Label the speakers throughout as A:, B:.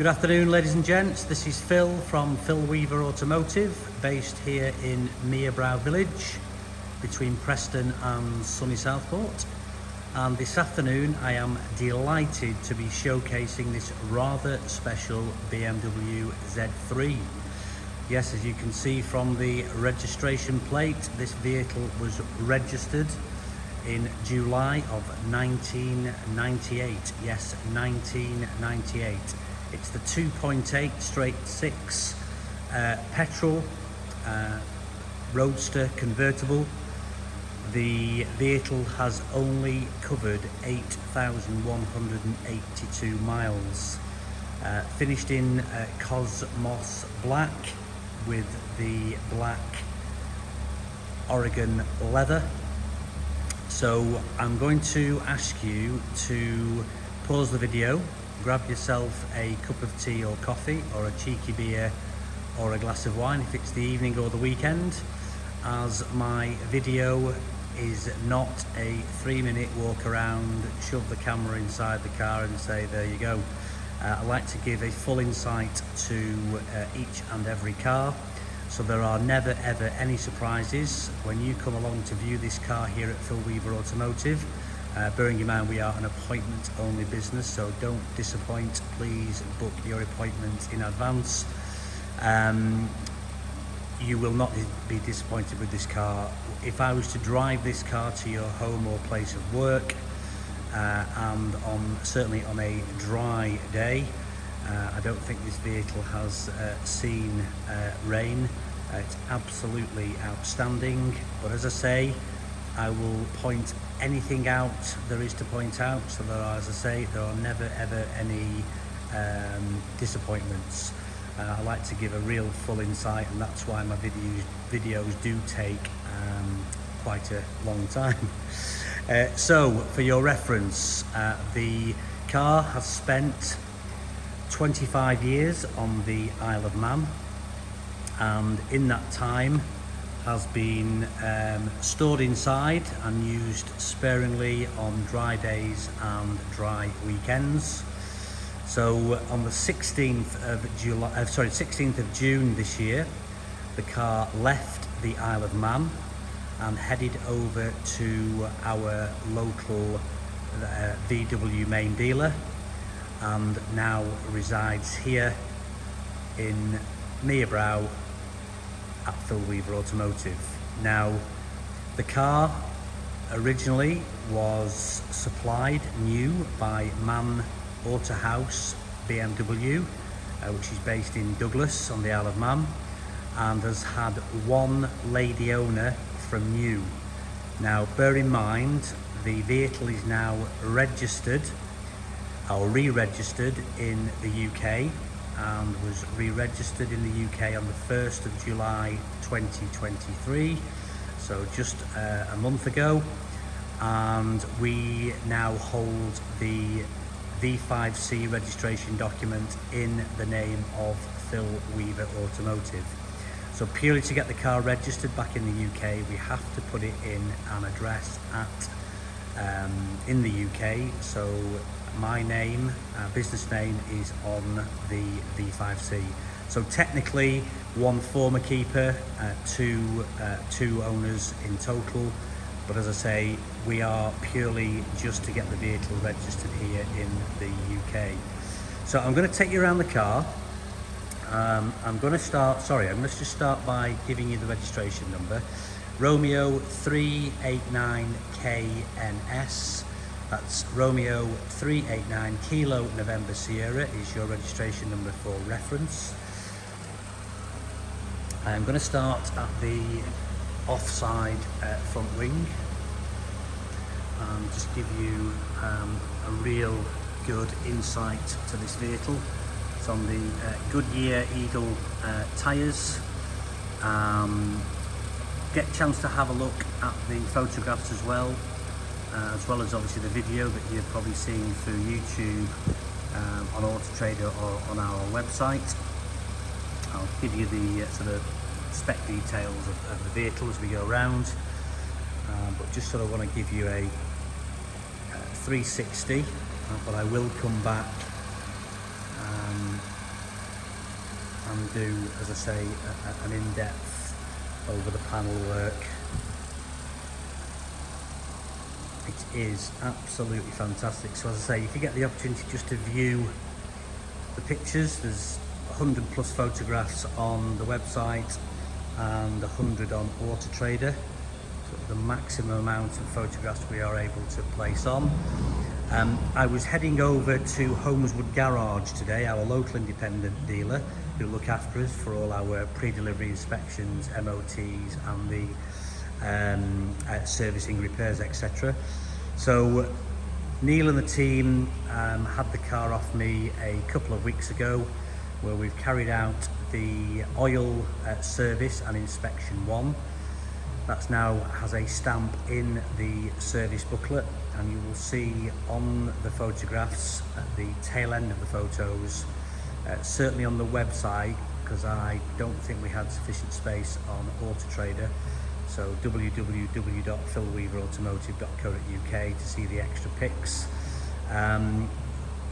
A: Good afternoon, ladies and gents. This is Phil from Phil Weaver Automotive, based here in Merebrow Village between Preston and sunny Southport. And this afternoon I am delighted to be showcasing this rather special BMW Z3. Yes, as you can see from the registration plate, this vehicle was registered in July of 1998. Yes, 1998. It's the 2.8 straight 6 petrol Roadster convertible. The vehicle has only covered 8,182 miles. Finished in Cosmos black with the black Oregon leather. So I'm going to ask you to pause the video, grab yourself a cup of tea or coffee or a cheeky beer or a glass of wine if it's the evening or the weekend, as my video is not a 3-minute walk around, shove the camera inside the car and say there you go. I like to give a full insight to each and every car, so there are never ever any surprises when you come along to view this car here at Phil Weaver Automotive. Bearing in mind we are an appointment only business, so don't disappoint. Please book your appointment in advance. You will not be disappointed with this car. If I was to drive this car to your home or place of work, and certainly on a dry day, I don't think this vehicle has seen rain. It's absolutely outstanding, but as I say, I will point anything out there is to point out, so there are, as I say, there are never ever any disappointments. I like to give a real full insight, and that's why my videos do take quite a long time. So for your reference, the car has spent 25 years on the Isle of Man, and in that time has been stored inside and used sparingly on dry days and dry weekends. So on the 16th of June this year, the car left the Isle of Man and headed over to our local VW main dealer, and now resides here in Merebrow at Phil Weaver Automotive. Now, the car originally was supplied new by Mann Autohaus BMW, which is based in Douglas on the Isle of Man, and has had one lady owner from new. Now, bear in mind, the vehicle is now registered or re-registered in the UK, and was re-registered in the UK on the 1st of July 2023, so just a month ago, and we now hold the V5C registration document in the name of Phil Weaver Automotive. So purely to get the car registered back in the UK, we have to put it in an address at in the UK. So my name, business name, is on the V5C. So technically, one former keeper, two owners in total. But as I say, we are purely just to get the vehicle registered here in the UK. So I'm going to take you around the car. I'm going to just start by giving you the registration number. Romeo 389KNS. That's Romeo 389 Kilo November Sierra is your registration number for reference. I'm going to start at the offside front wing and just give you a real good insight to this vehicle. It's on the Goodyear Eagle tyres. Get a chance to have a look at the photographs as well as obviously the video that you're probably seeing through YouTube on Auto Trader or on our website. I'll give you the sort of spec details of the vehicle as we go around, but just sort of want to give you a 360, but I will come back and do, as I say, an in-depth over the panel work. It is absolutely fantastic. So as I say, if you get the opportunity just to view the pictures, there's 100 plus photographs on the website and 100 on Auto Trader. So the maximum amount of photographs we are able to place on. I was heading over to Holmeswood Garage today, our local independent dealer who look after us for all our pre-delivery inspections, MOTs and the servicing, repairs, etc. So Neil and the team had the car off me a couple of weeks ago, where we've carried out the oil service and inspection 1. That's now has a stamp in the service booklet, and you will see on the photographs at the tail end of the photos, certainly on the website, because I don't think we had sufficient space on Auto Trader, so www.philweaverautomotive.co.uk to see the extra pics.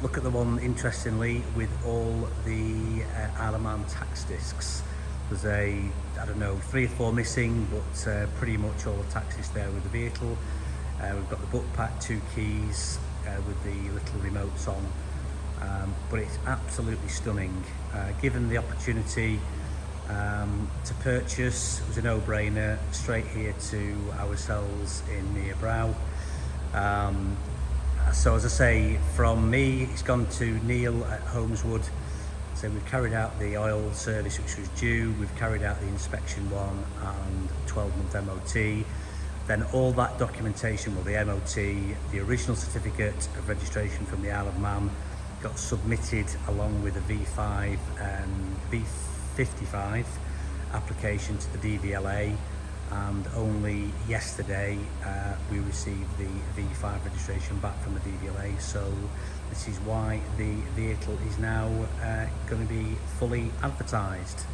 A: Look at the one, interestingly, with all the Isle of Man tax discs. There's I don't know, 3 or 4 missing, but pretty much all the tax is there with the vehicle. We've got the book pack, 2 keys with the little remotes on, but it's absolutely stunning. Given the opportunity to purchase, it was a no-brainer, straight here to ourselves in near Brow. So as I say, from me, it's gone to Neil at Holmeswood. So we've carried out the oil service which was due, we've carried out the inspection 1 and 12-month MOT. Then all that documentation, well, the MOT, the original certificate of registration from the Isle of Man, got submitted along with a V55 application to the DVLA, and only yesterday we received the V5 registration back from the DVLA. So this is why the vehicle is now going to be fully advertised.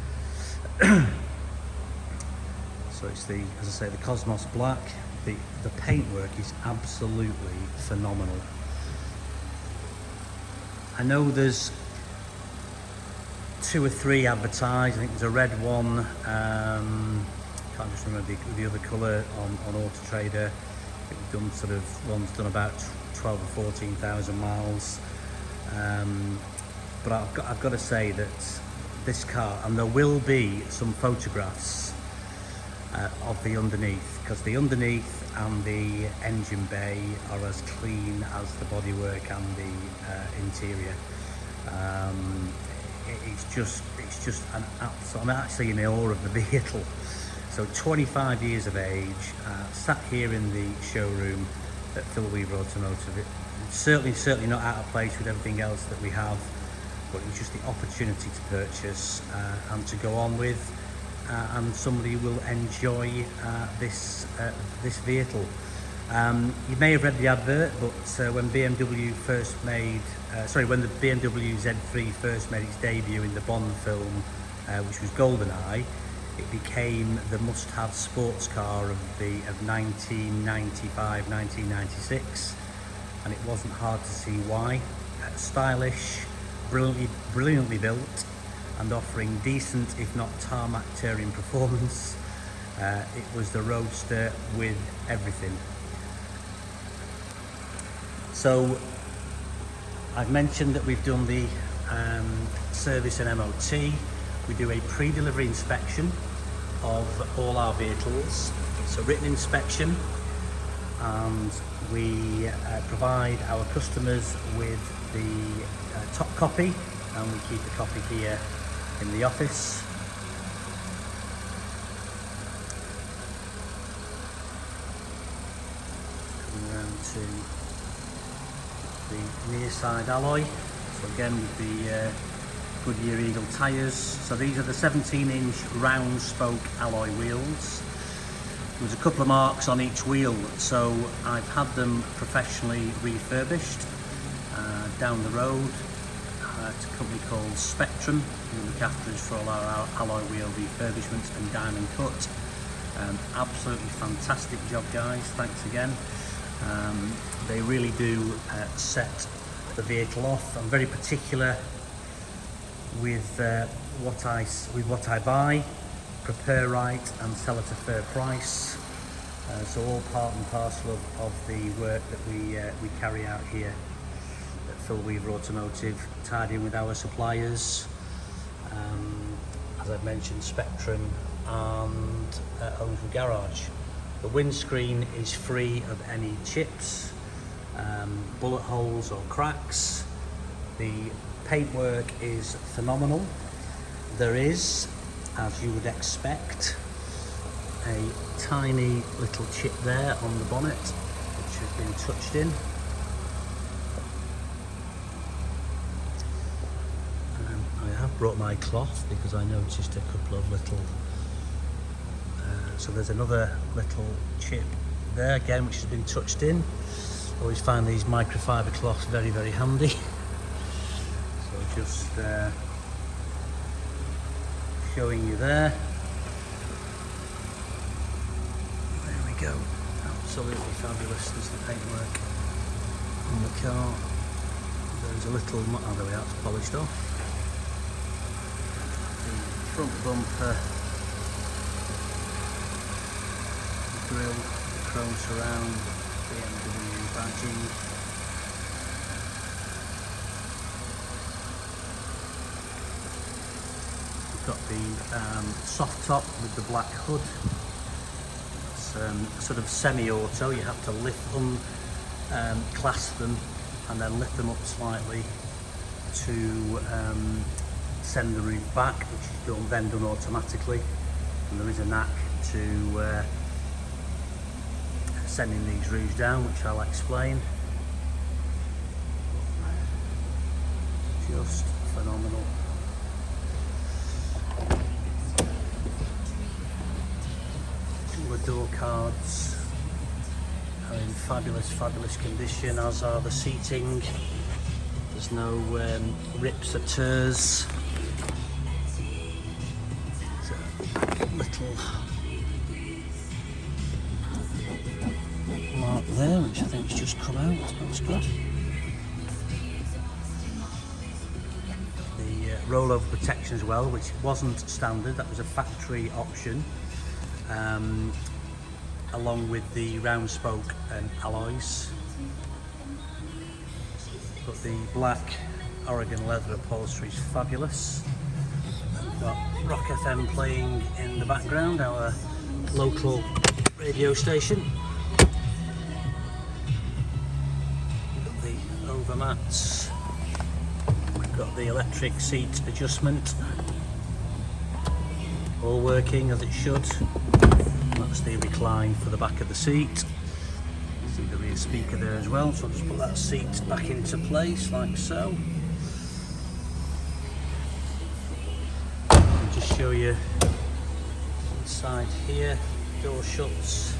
A: So it's the, as I say, the Cosmos Black. The paintwork is absolutely phenomenal. I know there's 2 or 3 advertised. I think there's a red one. Can't just remember the other colour on Auto Trader. We've done sort of, one's done about 12 or 14,000 miles. But I've got to say that this car, and there will be some photographs of the underneath, because the underneath and the engine bay are as clean as the bodywork and the interior. It's just an absolute, I'm actually in awe of the vehicle. So 25 years of age, sat here in the showroom at Phil Weaver Automotive. It's certainly not out of place with everything else that we have, but it was just the opportunity to purchase and to go on with, and somebody will enjoy this vehicle. You may have read the advert, but when BMW first made, when the BMW Z3 first made its debut in the Bond film, which was GoldenEye, it became the must-have sports car of 1995, 1996, and it wasn't hard to see why. Stylish, brilliantly built, and offering decent, if not tarmac-tearing performance. It was the Roadster with everything. So I've mentioned that we've done the service and MOT. We do a pre-delivery inspection of all our vehicles. It's a written inspection, and we provide our customers with the top copy, and we keep the copy here in the office. Coming around to the near side alloy. So again with the Goodyear Eagle tyres. So these are the 17-inch round spoke alloy wheels. There's a couple of marks on each wheel, so I've had them professionally refurbished down the road to a company called Spectrum, who look after us for all our alloy wheel refurbishments and diamond cut. Absolutely fantastic job, guys, thanks again. They really do set the vehicle off. I'm very particular with what I buy, prepare right and sell at a fair price. So all part and parcel of the work that we carry out here at Phil Weaver Automotive, tied in with our suppliers. As I've mentioned, Spectrum and Homes with Garage. The windscreen is free of any chips, bullet holes or cracks. The paintwork is phenomenal. There is, as you would expect, a tiny little chip there on the bonnet which has been touched in. I have brought my cloth because I noticed a couple of little so there's another little chip there again which has been touched in. Always find these microfiber cloths very, very handy. So just showing you there. There we go. Absolutely fabulous. There's the paintwork on the car. There's a little, oh there we are, it's polished off. The front bumper, the grille, the chrome surround, BMW badging. We've got the soft top with the black hood. It's sort of semi-auto. You have to lift them, clasp them, and then lift them up slightly to send the roof back, which is then done automatically. And there is a knack to sending these roofs down, which I'll explain. Just phenomenal. All the door cards are in fabulous, fabulous condition, as are the seating. There's no rips or tears. There's a little mark there, which I think has just come out. That's good. The rollover protection as well, which wasn't standard, that was a factory option, along with the round spoke and alloys. But the black Oregon leather upholstery is fabulous. We've got Rock FM playing in the background, our local radio station. We've got the overmats. We've got the electric seat adjustment. All working as it should. That's the recline for the back of the seat. See the rear speaker there as well, so I'll just put that seat back into place like so. I'll just show you inside here, door shuts.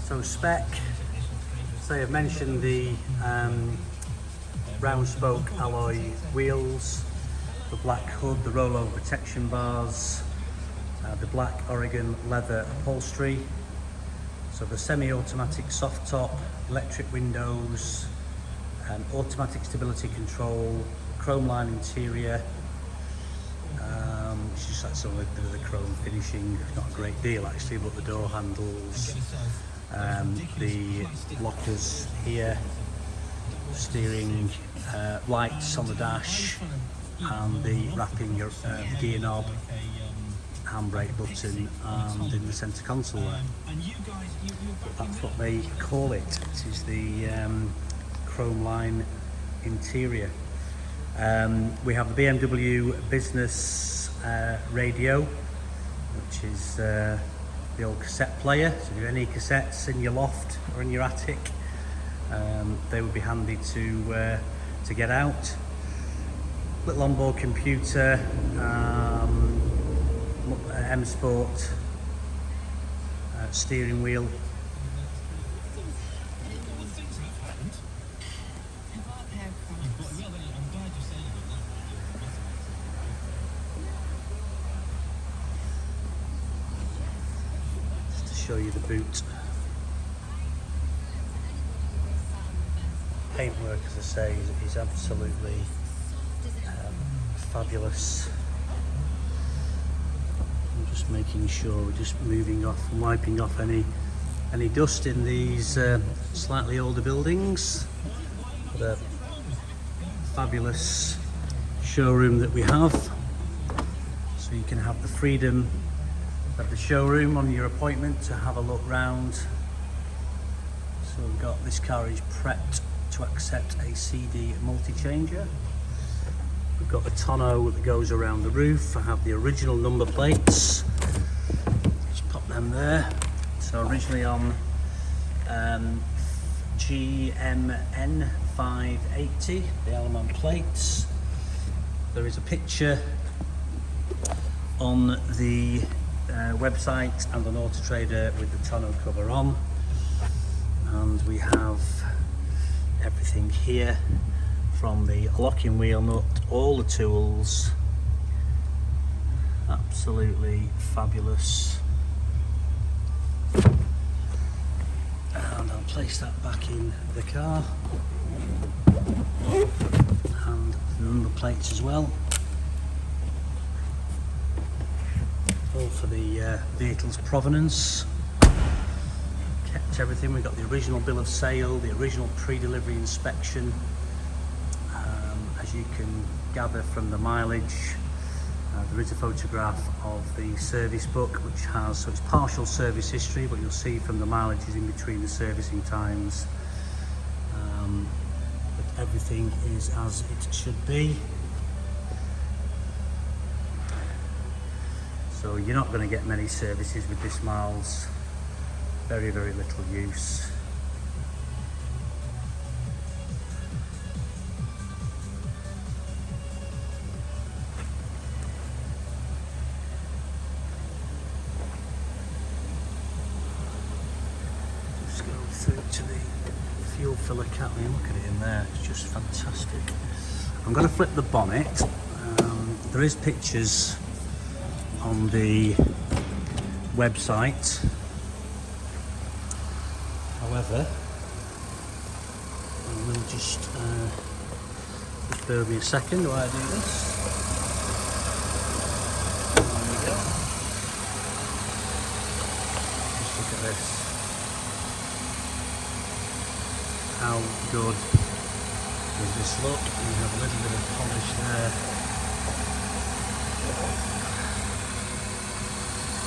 A: So spec, so I've mentioned the round spoke alloy wheels, the black hood, the rollover protection bars, the black Oregon leather upholstery, so the semi-automatic soft top, electric windows, automatic stability control, chrome line interior. It's just like some of the chrome finishing, not a great deal actually, but the door handles, the lockers here, steering, lights on the dash, and the wrapping gear knob, handbrake button, and in the centre console there. That's what they call it. It is the chrome line interior. We have the BMW business radio, which is the old cassette player. So if you have any cassettes in your loft or in your attic, they would be handy to get out. Little onboard computer, M Sport steering wheel. show you the boot. Paintwork, as I say, is absolutely fabulous. I'm just making sure we're just moving off and wiping off any dust in these slightly older buildings. What a fabulous showroom that we have. So you can have the freedom of the showroom on your appointment to have a look round. So we've got this car is prepped to accept a CD multi-changer. We've got the tonneau that goes around the roof. I have the original number plates. Just pop them there. So originally on GMN 580, the Allemande plates. There is a picture on the website and on Auto Trader with the tonneau cover on, and we have everything here from the locking wheel nut, all the tools. Absolutely fabulous. And I'll place that back in the car, and the number plates as well, all for the vehicle's provenance. Kept everything. We've got the original bill of sale, the original pre-delivery inspection. As you can gather from the mileage, there is a photograph of the service book, which has, so it's partial service history, but you'll see from the mileage is in between the servicing times. But everything is as it should be. So you're not going to get many services with this miles. Very, very little use. To the fuel filler cap, I mean, look at it in there, it's just fantastic. I'm going to flip the bonnet. There is pictures on the website, however I will just bear with me a second while I do this. There we go. Just look at this. How good does this look? We have a little bit of polish there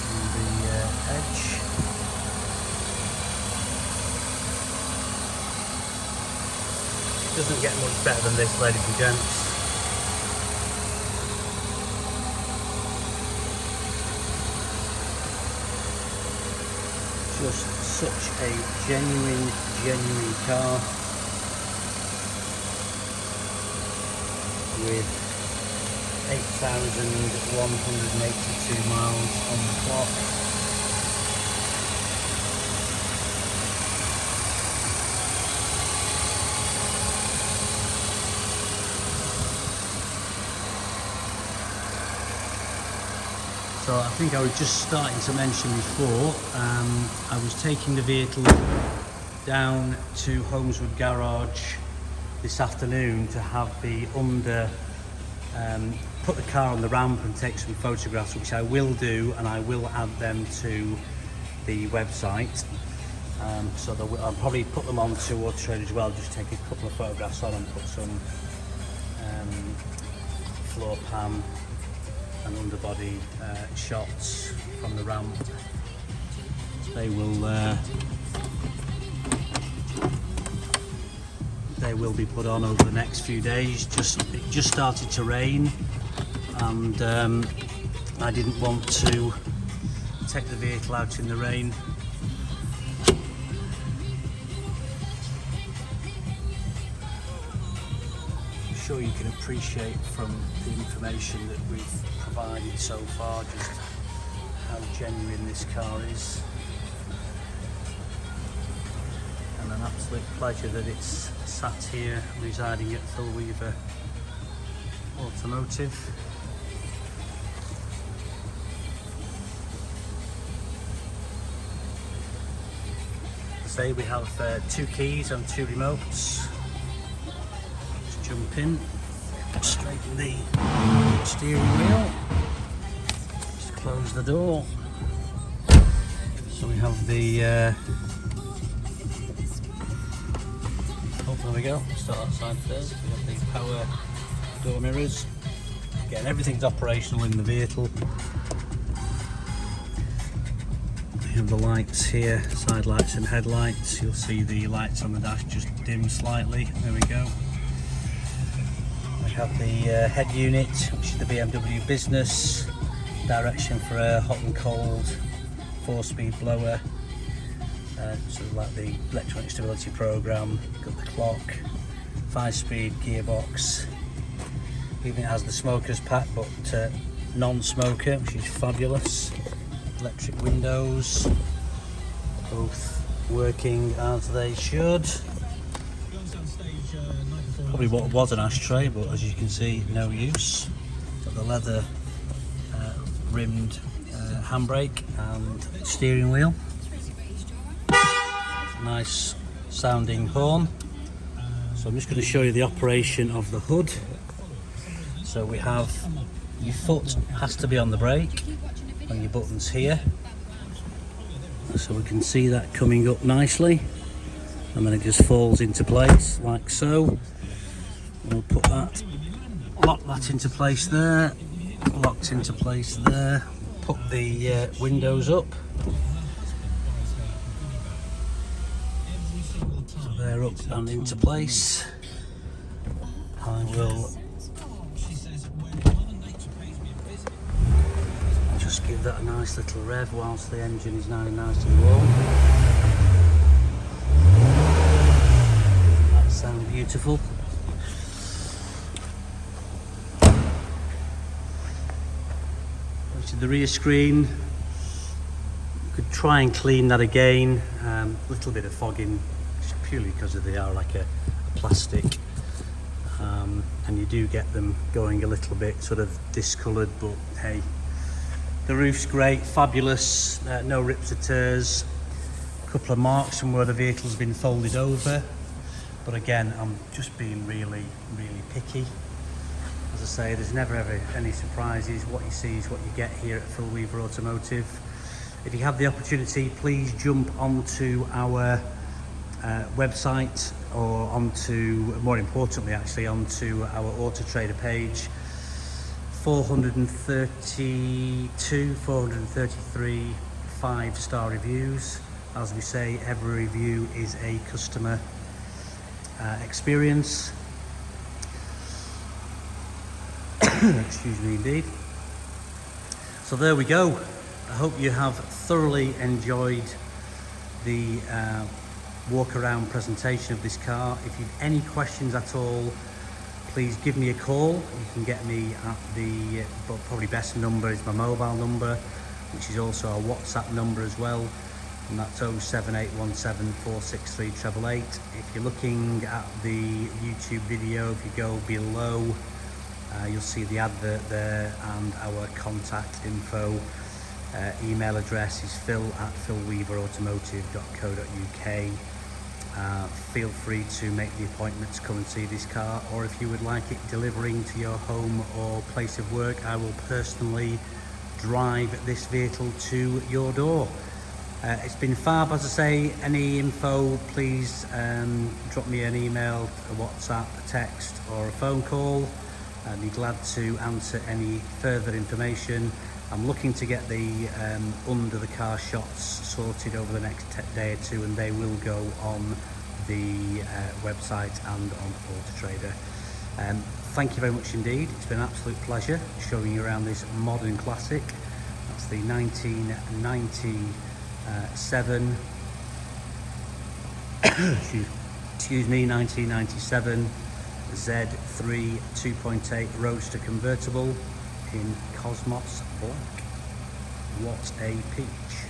A: on the edge. Doesn't get much better than this, ladies and gents. Just such a genuine car with 8,182 miles on the clock. So I think I was just starting to mention before, I was taking the vehicle down to Holmeswood Garage this afternoon to have the put the car on the ramp and take some photographs, which I will do, and I will add them to the website. So I'll probably put them on to Auto Trader as well, just take a couple of photographs on and put some floor pan and underbody shots from the ramp. They will be put on over the next few days. It just started to rain, and I didn't want to take the vehicle out in the rain. I'm sure you can appreciate from the information that we've provided so far just how genuine this car is, and an absolute pleasure that it's sat here residing at Phil Weaver Automotive. say, we have 2 keys and 2 remotes. Just jump in, straighten the steering wheel, just close the door. So we have the oh, there we go, start outside first. We have the power door mirrors. Again, everything's operational in the vehicle. We have the lights here, side lights and headlights. You'll see the lights on the dash just dim slightly. There we go. We have the head unit, which is the BMW Business. Direction for air, hot and cold, 4-speed blower. Sort of like the electronic stability program. Got the clock, 5-speed gearbox. Even it has the smoker's pack, but non-smoker, which is fabulous. Electric windows, both working as they should. Probably what was an ashtray, but as you can see, no use. Got the leather rimmed handbrake and steering wheel. Nice sounding horn. So I'm just going to show you the operation of the hood. So we have, your foot has to be on the brake, and your buttons here. So we can see that coming up nicely, and then it just falls into place like so. We'll put that, lock that into place there, locked into place there. Put the windows up. So they're up and into place. I will just give that a nice little rev whilst the engine is now nice and warm. That sounds beautiful. Which is the rear screen. You could try and clean that again. A little bit of fogging, just purely because they are like a plastic. And you do get them going a little bit sort of discoloured, but hey, the roof's great, fabulous, no rips or tears. A couple of marks from where the vehicle's been folded over, but again, I'm just being really picky. As I say, there's never ever any surprises. What you see is what you get here at Phil Weaver Automotive. If you have the opportunity, please jump onto our website, or onto, more importantly actually, onto our Auto Trader page. 433 5-star reviews. As we say, every review is a customer experience. Excuse me indeed. So there we go. I hope you have thoroughly enjoyed the walk around presentation of this car. If you've any questions at all, please give me a call. You can get me at the probably best number is my mobile number, which is also our WhatsApp number as well, and that's 07817 463 888. If you're looking at the YouTube video, if you go below, you'll see the advert there and our contact info. Email address is phil@philweaverautomotive.co.uk. Feel free to make the appointment to come and see this car, or if you would like it delivering to your home or place of work, I will personally drive this vehicle to your door. It's been fab. As I say, any info, please drop me an email, a WhatsApp, a text or a phone call. I'd be glad to answer any further information. I'm looking to get the under the car shots sorted over the next day or two, and they will go on the website and on Auto Trader. Thank you very much indeed. It's been an absolute pleasure showing you around this modern classic. That's the 1997 1997 Z3 2.8 Roadster convertible in Cosmos Black. What a peach.